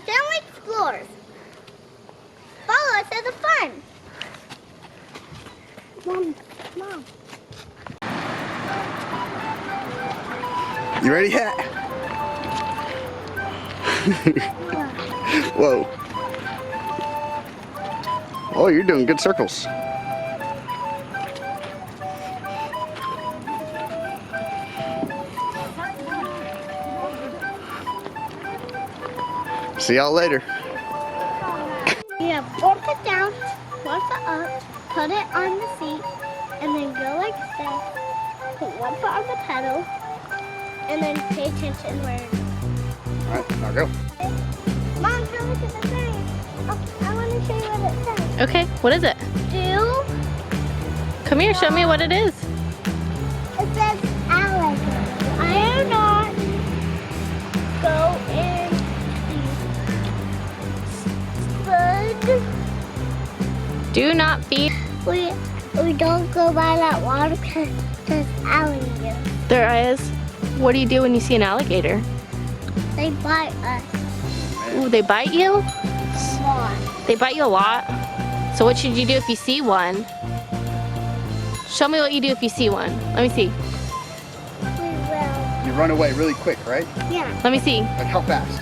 family explores. Follow us to the fun. Mom. You ready, Hat? Whoa. Oh, you're doing good circles. See y'all later. Yeah, fork it down, flip it up, put it on the seat, and then go like this. Put one foot on the pedal, and then pay attention where you're going. Alright, I'll go. Mom, come look at the thing. Oh, I want to show you what it says. Okay, what is it? Come here, show me what it is. It says alligator. I am not go in food. Do not feed. We don't go by that water because there's alligators. There is. What do you do when you see an alligator? They bite us. Ooh, they bite you? A lot. They bite you a lot? So what should you do if you see one? Show me what you do if you see one. Let me see. We will. You run away really quick, right? Yeah. Let me see. Like how fast?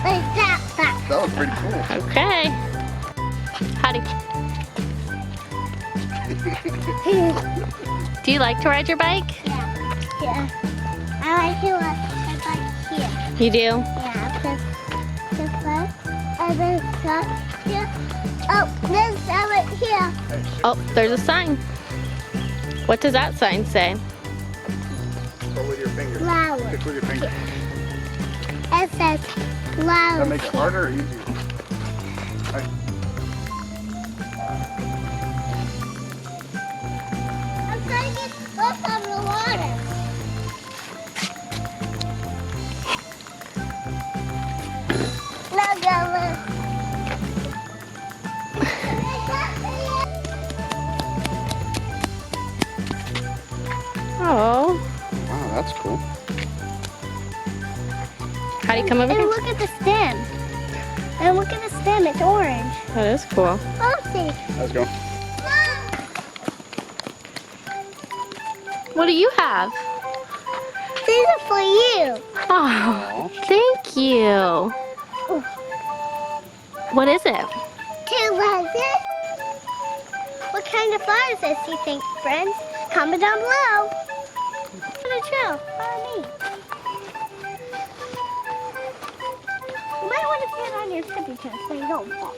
Like that fast. That was pretty cool. Okay. Hattie, do you like to ride your bike? Yeah. I like to ride my bike here. You do? Yeah, this way. And then that here. Oh, there's right here. Oh, there's a sign. What does that sign say? Go with your finger. Flower. Pick with your finger. It says flower. That makes it harder or easier? Right. I'm trying to get up on the water. No, Grandma. Oh. Wow, that's cool. Hattie, come over And here. look at the stem. And look at the stem, it's orange. That is cool. Oh, see. Let's go. Mom, What do you have? these are for you. Oh, thank you. What is it? 2 roses. What kind of flower is this, you think, friends? Comment down below. For the trail, follow me. You might want to stand on your tippy toes so you don't fall.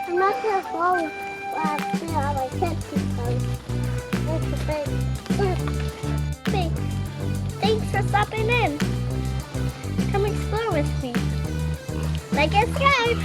I'm not going to fall while I stand on my tippy toes. That's a big. Thanks for stopping in. Come explore with me. Like and subscribe.